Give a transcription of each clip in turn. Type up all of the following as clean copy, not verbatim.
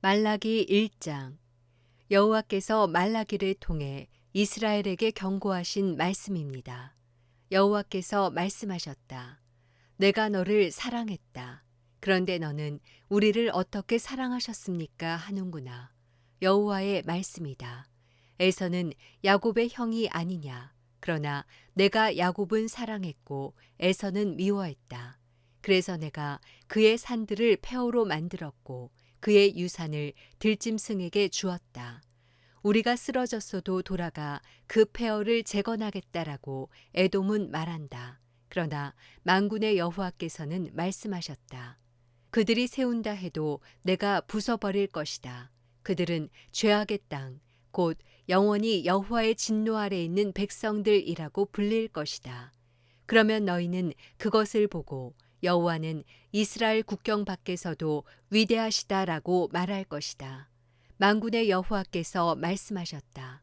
말라기 1장. 여호와께서 말라기를 통해 이스라엘에게 경고하신 말씀입니다. 여호와께서 말씀하셨다. 내가 너를 사랑했다. 그런데 너는 우리를 어떻게 사랑하셨습니까? 하는구나. 여호와의 말씀이다. 에서는 야곱의 형이 아니냐. 그러나 내가 야곱은 사랑했고 에서는 미워했다. 그래서 내가 그의 산들을 폐허로 만들었고 그의 유산을 들짐승에게 주었다. 우리가 쓰러졌어도 돌아가 그 폐허를 재건하겠다라고 에돔은 말한다. 그러나 만군의 여호와께서는 말씀하셨다. 그들이 세운다 해도 내가 부숴버릴 것이다. 그들은 죄악의 땅, 곧 영원히 여호와의 진노 아래 있는 백성들이라고 불릴 것이다. 그러면 너희는 그것을 보고 여호와는 이스라엘 국경 밖에서도 위대하시다라고 말할 것이다. 만군의 여호와께서 말씀하셨다.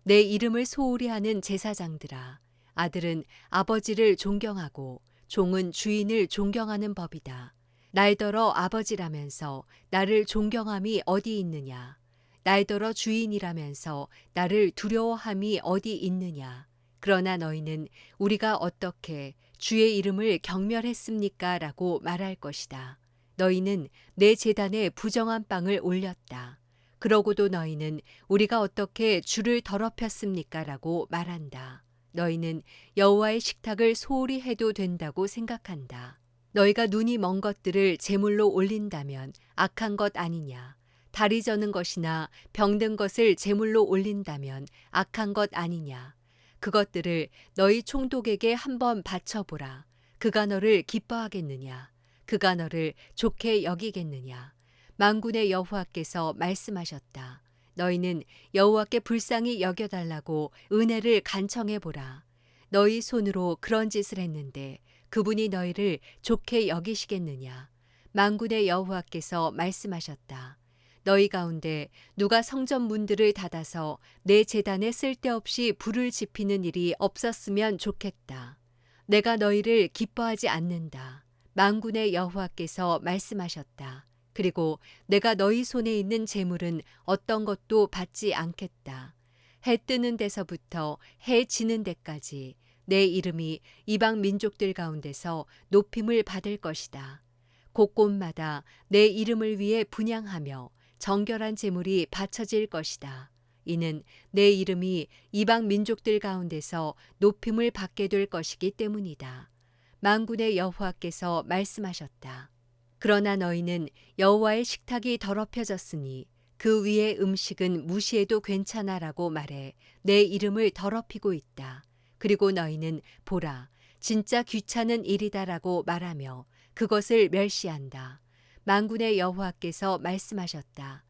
내 이름을 소홀히 하는 제사장들아, 아들은 아버지를 존경하고 종은 주인을 존경하는 법이다. 날더러 아버지라면서 나를 존경함이 어디 있느냐? 날더러 주인이라면서 나를 두려워함이 어디 있느냐? 그러나 너희는 우리가 어떻게 주의 이름을 경멸했습니까? 라고 말할 것이다. 너희는 내 제단에 부정한 빵을 올렸다. 그러고도 너희는 우리가 어떻게 주를 더럽혔습니까? 라고 말한다. 너희는 여호와의 식탁을 소홀히 해도 된다고 생각한다. 너희가 눈이 먼 것들을 제물로 올린다면 악한 것 아니냐? 다리 저는 것이나 병든 것을 제물로 올린다면 악한 것 아니냐? 그것들을 너희 총독에게 한번 바쳐보라. 그가 너를 기뻐하겠느냐? 그가 너를 좋게 여기겠느냐? 만군의 여호와께서 말씀하셨다. 너희는 여호와께 불쌍히 여겨달라고 은혜를 간청해보라. 너희 손으로 그런 짓을 했는데 그분이 너희를 좋게 여기시겠느냐? 만군의 여호와께서 말씀하셨다. 너희 가운데 누가 성전 문들을 닫아서 내 제단에 쓸데없이 불을 지피는 일이 없었으면 좋겠다. 내가 너희를 기뻐하지 않는다. 만군의 여호와께서 말씀하셨다. 그리고 내가 너희 손에 있는 재물은 어떤 것도 받지 않겠다. 해 뜨는 데서부터 해 지는 데까지 내 이름이 이방 민족들 가운데서 높임을 받을 것이다. 곳곳마다 내 이름을 위해 분향하며 정결한 제물이 바쳐질 것이다. 이는 내 이름이 이방 민족들 가운데서 높임을 받게 될 것이기 때문이다. 만군의 여호와께서 말씀하셨다. 그러나 너희는 여호와의 식탁이 더럽혀졌으니 그 위의 음식은 무시해도 괜찮아라고 말해 내 이름을 더럽히고 있다. 그리고 너희는 보라, 진짜 귀찮은 일이다라고 말하며 그것을 멸시한다. 만군의 여호와께서 말씀하셨다.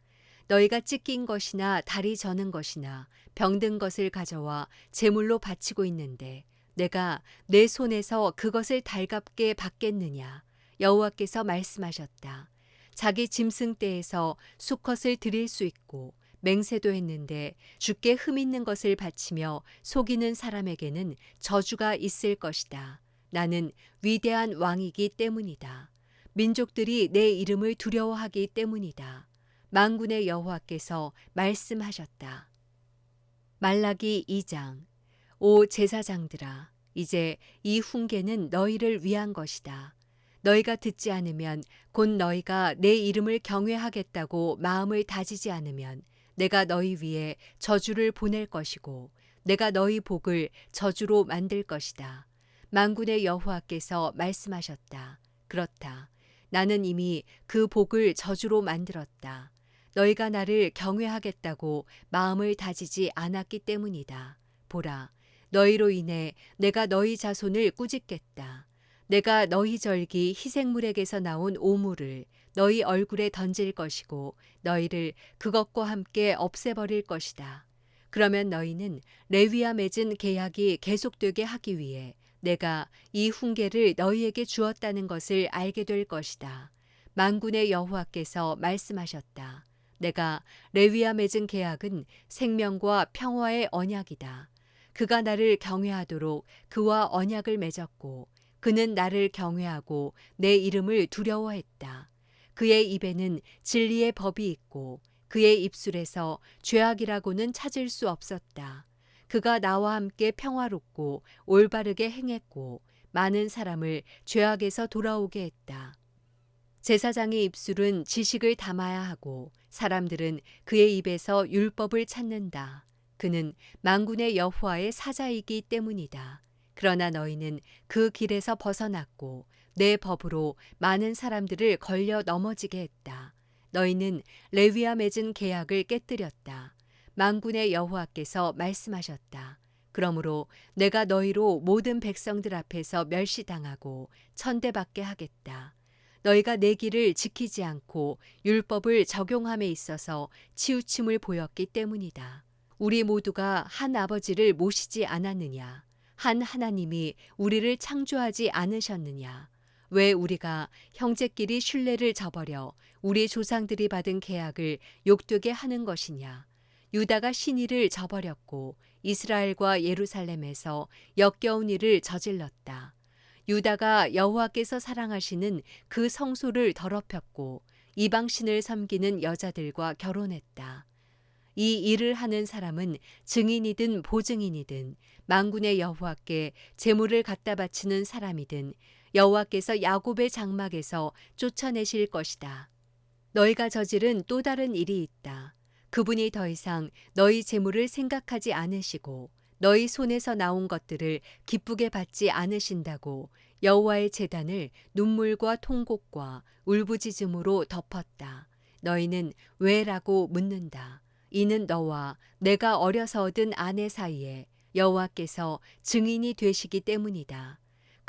너희가 찢긴 것이나 다리 저는 것이나 병든 것을 가져와 제물로 바치고 있는데 내가 내 손에서 그것을 달갑게 받겠느냐? 여호와께서 말씀하셨다. 자기 짐승 떼에서 수컷을 드릴 수 있고 맹세도 했는데 주께 흠 있는 것을 바치며 속이는 사람에게는 저주가 있을 것이다. 나는 위대한 왕이기 때문이다. 민족들이 내 이름을 두려워하기 때문이다. 만군의 여호와께서 말씀하셨다. 말라기 2장. 오 제사장들아, 이제 이 훈계는 너희를 위한 것이다. 너희가 듣지 않으면 곧 너희가 내 이름을 경외하겠다고 마음을 다지지 않으면 내가 너희 위에 저주를 보낼 것이고 내가 너희 복을 저주로 만들 것이다. 만군의 여호와께서 말씀하셨다. 그렇다. 나는 이미 그 복을 저주로 만들었다. 너희가 나를 경외하겠다고 마음을 다지지 않았기 때문이다. 보라, 너희로 인해 내가 너희 자손을 꾸짖겠다. 내가 너희 절기 희생물에게서 나온 오물을 너희 얼굴에 던질 것이고 너희를 그것과 함께 없애버릴 것이다. 그러면 너희는 레위와 맺은 계약이 계속되게 하기 위해 내가 이 훈계를 너희에게 주었다는 것을 알게 될 것이다. 만군의 여호와께서 말씀하셨다. 내가 레위와 맺은 계약은 생명과 평화의 언약이다. 그가 나를 경외하도록 그와 언약을 맺었고 그는 나를 경외하고 내 이름을 두려워했다. 그의 입에는 진리의 법이 있고 그의 입술에서 죄악이라고는 찾을 수 없었다. 그가 나와 함께 평화롭고 올바르게 행했고 많은 사람을 죄악에서 돌아오게 했다. 제사장의 입술은 지식을 담아야 하고 사람들은 그의 입에서 율법을 찾는다. 그는 만군의 여호와의 사자이기 때문이다. 그러나 너희는 그 길에서 벗어났고 내 법으로 많은 사람들을 걸려 넘어지게 했다. 너희는 레위와 맺은 계약을 깨뜨렸다. 만군의 여호와께서 말씀하셨다. 그러므로 내가 너희로 모든 백성들 앞에서 멸시당하고 천대받게 하겠다. 너희가 내 길을 지키지 않고 율법을 적용함에 있어서 치우침을 보였기 때문이다. 우리 모두가 한 아버지를 모시지 않았느냐? 한 하나님이 우리를 창조하지 않으셨느냐? 왜 우리가 형제끼리 신뢰를 저버려 우리 조상들이 받은 계약을 욕되게 하는 것이냐? 유다가 신의를 저버렸고 이스라엘과 예루살렘에서 역겨운 일을 저질렀다. 유다가 여호와께서 사랑하시는 그 성소를 더럽혔고 이방신을 섬기는 여자들과 결혼했다. 이 일을 하는 사람은 증인이든 보증인이든 만군의 여호와께 제물을 갖다 바치는 사람이든 여호와께서 야곱의 장막에서 쫓아내실 것이다. 너희가 저지른 또 다른 일이 있다. 그분이 더 이상 너희 재물을 생각하지 않으시고 너희 손에서 나온 것들을 기쁘게 받지 않으신다고 여호와의 제단을 눈물과 통곡과 울부짖음으로 덮었다. 너희는 왜라고 묻는다. 이는 너와 내가 어려서 얻은 아내 사이에 여호와께서 증인이 되시기 때문이다.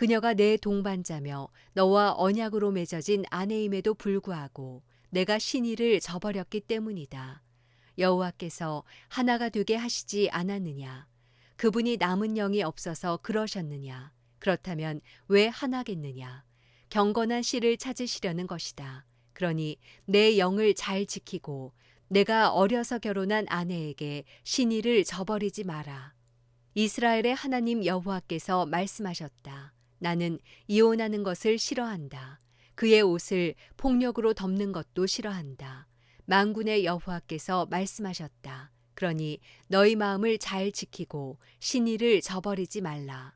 그녀가 내 동반자며 너와 언약으로 맺어진 아내임에도 불구하고 내가 신의를 저버렸기 때문이다. 여호와께서 하나가 되게 하시지 않았느냐? 그분이 남은 영이 없어서 그러셨느냐? 그렇다면 왜 하나겠느냐? 경건한 씨를 찾으시려는 것이다. 그러니 내 영을 잘 지키고 내가 어려서 결혼한 아내에게 신의를 저버리지 마라. 이스라엘의 하나님 여호와께서 말씀하셨다. 나는 이혼하는 것을 싫어한다. 그의 옷을 폭력으로 덮는 것도 싫어한다. 만군의 여호와께서 말씀하셨다. 그러니 너희 마음을 잘 지키고 신의를 저버리지 말라.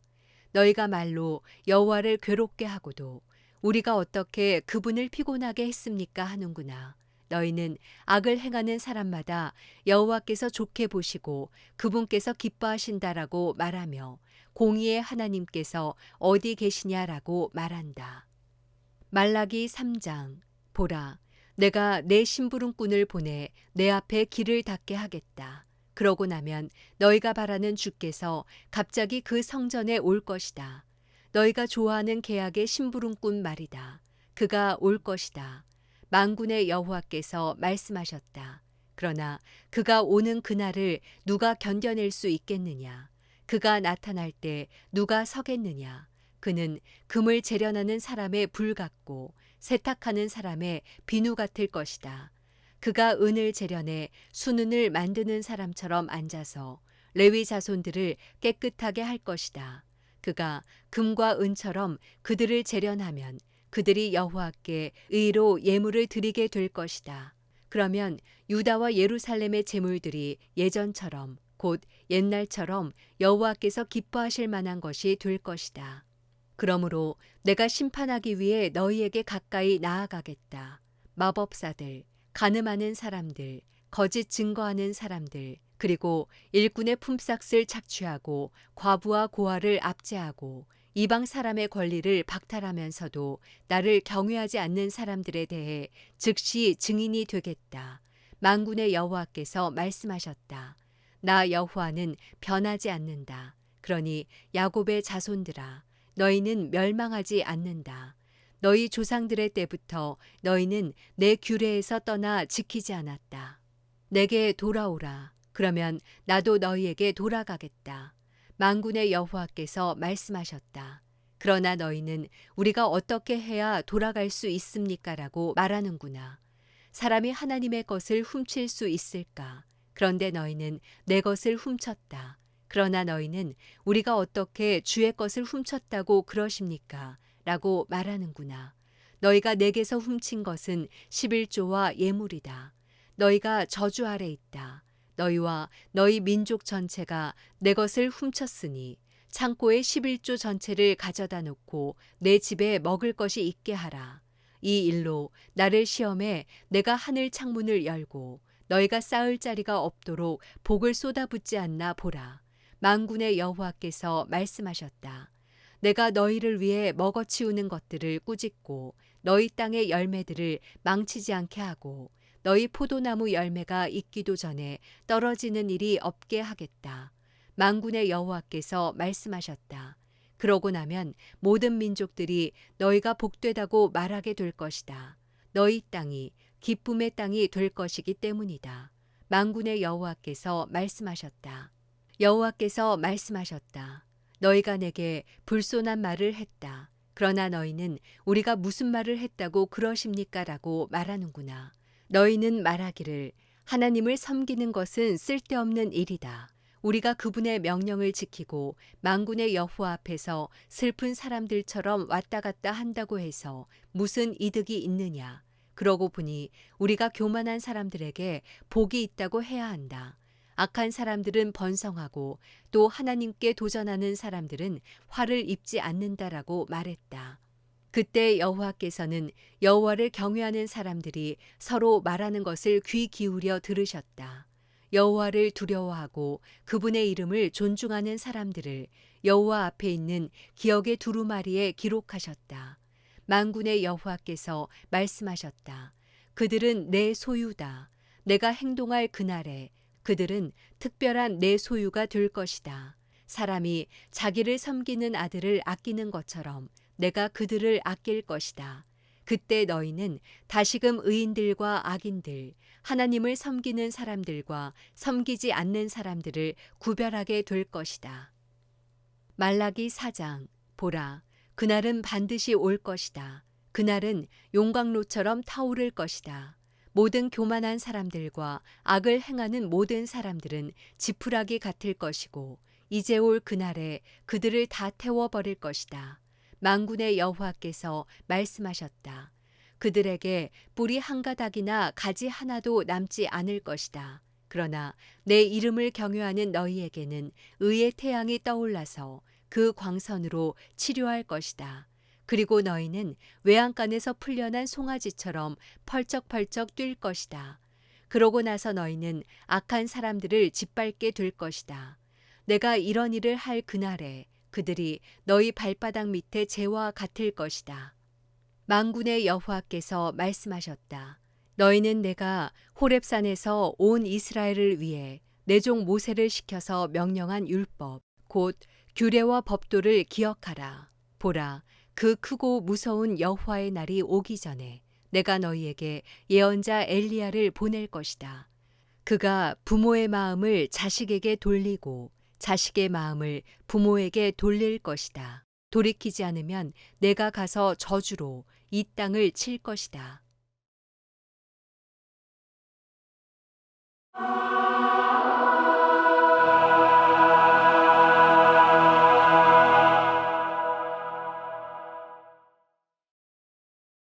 너희가 말로 여호와를 괴롭게 하고도 우리가 어떻게 그분을 피곤하게 했습니까 하는구나. 너희는 악을 행하는 사람마다 여호와께서 좋게 보시고 그분께서 기뻐하신다라고 말하며 공의의 하나님께서 어디 계시냐라고 말한다. 말라기 3장. 보라, 내가 내 심부름꾼을 보내 내 앞에 길을 닫게 하겠다. 그러고 나면 너희가 바라는 주께서 갑자기 그 성전에 올 것이다. 너희가 좋아하는 계약의 심부름꾼 말이다. 그가 올 것이다. 만군의 여호와께서 말씀하셨다. 그러나 그가 오는 그날을 누가 견뎌낼 수 있겠느냐? 그가 나타날 때 누가 서겠느냐? 그는 금을 재련하는 사람의 불 같고 세탁하는 사람의 비누 같을 것이다. 그가 은을 재련해 수는을 만드는 사람처럼 앉아서 레위 자손들을 깨끗하게 할 것이다. 그가 금과 은처럼 그들을 재련하면 그들이 여호와께 의로 예물을 드리게 될 것이다. 그러면 유다와 예루살렘의 제물들이 예전처럼 곧 옛날처럼 여호와께서 기뻐하실 만한 것이 될 것이다. 그러므로 내가 심판하기 위해 너희에게 가까이 나아가겠다. 마법사들, 간음하는 사람들, 거짓 증거하는 사람들, 그리고 일꾼의 품삯을 착취하고 과부와 고아를 압제하고 이방 사람의 권리를 박탈하면서도 나를 경외하지 않는 사람들에 대해 즉시 증인이 되겠다. 만군의 여호와께서 말씀하셨다. 나 여호와는 변하지 않는다. 그러니 야곱의 자손들아, 너희는 멸망하지 않는다. 너희 조상들의 때부터 너희는 내 규례에서 떠나 지키지 않았다. 내게 돌아오라. 그러면 나도 너희에게 돌아가겠다. 만군의 여호와께서 말씀하셨다. 그러나 너희는 우리가 어떻게 해야 돌아갈 수 있습니까? 라고 말하는구나. 사람이 하나님의 것을 훔칠 수 있을까? 그런데 너희는 내 것을 훔쳤다. 그러나 너희는 우리가 어떻게 주의 것을 훔쳤다고 그러십니까? 라고 말하는구나. 너희가 내게서 훔친 것은 11조와 예물이다. 너희가 저주 아래 있다. 너희와 너희 민족 전체가 내 것을 훔쳤으니 창고에 11조 전체를 가져다 놓고 내 집에 먹을 것이 있게 하라. 이 일로 나를 시험해 내가 하늘 창문을 열고 너희가 쌓을 자리가 없도록 복을 쏟아붓지 않나 보라. 만군의 여호와께서 말씀하셨다. 내가 너희를 위해 먹어치우는 것들을 꾸짖고 너희 땅의 열매들을 망치지 않게 하고 너희 포도나무 열매가 익기도 전에 떨어지는 일이 없게 하겠다. 만군의 여호와께서 말씀하셨다. 그러고 나면 모든 민족들이 너희가 복되다고 말하게 될 것이다. 너희 땅이 기쁨의 땅이 될 것이기 때문이다. 만군의 여호와께서 말씀하셨다. 여호와께서 말씀하셨다. 너희가 내게 불손한 말을 했다. 그러나 너희는 우리가 무슨 말을 했다고 그러십니까? 라고 말하는구나. 너희는 말하기를 하나님을 섬기는 것은 쓸데없는 일이다. 우리가 그분의 명령을 지키고 만군의 여호와 앞에서 슬픈 사람들처럼 왔다 갔다 한다고 해서 무슨 이득이 있느냐. 그러고 보니 우리가 교만한 사람들에게 복이 있다고 해야 한다. 악한 사람들은 번성하고 또 하나님께 도전하는 사람들은 화를 입지 않는다라고 말했다. 그때 여호와께서는 여호와를 경외하는 사람들이 서로 말하는 것을 귀 기울여 들으셨다. 여호와를 두려워하고 그분의 이름을 존중하는 사람들을 여호와 앞에 있는 기억의 두루마리에 기록하셨다. 만군의 여호와께서 말씀하셨다. 그들은 내 소유다. 내가 행동할 그날에 그들은 특별한 내 소유가 될 것이다. 사람이 자기를 섬기는 아들을 아끼는 것처럼 내가 그들을 아낄 것이다. 그때 너희는 다시금 의인들과 악인들, 하나님을 섬기는 사람들과 섬기지 않는 사람들을 구별하게 될 것이다. 말라기 4장. 보라, 그날은 반드시 올 것이다. 그날은 용광로처럼 타오를 것이다. 모든 교만한 사람들과 악을 행하는 모든 사람들은 지푸라기 같을 것이고 이제 올 그날에 그들을 다 태워버릴 것이다. 만군의 여호와께서 말씀하셨다. 그들에게 뿌리 한 가닥이나 가지 하나도 남지 않을 것이다. 그러나 내 이름을 경외하는 너희에게는 의의 태양이 떠올라서 그 광선으로 치료할 것이다. 그리고 너희는 외양간에서 풀려난 송아지처럼 펄쩍펄쩍 뛸 것이다. 그러고 나서 너희는 악한 사람들을 짓밟게 될 것이다. 내가 이런 일을 할 그날에 그들이 너희 발바닥 밑에 재와 같을 것이다. 만군의 여호와께서 말씀하셨다. 너희는 내가 호렙산에서 온 이스라엘을 위해 내 종 모세를 시켜서 명령한 율법, 곧 규례와 법도를 기억하라. 보라, 그 크고 무서운 여호와의 날이 오기 전에 내가 너희에게 예언자 엘리야를 보낼 것이다. 그가 부모의 마음을 자식에게 돌리고 자식의 마음을 부모에게 돌릴 것이다. 돌이키지 않으면 내가 가서 저주로 이 땅을 칠 것이다.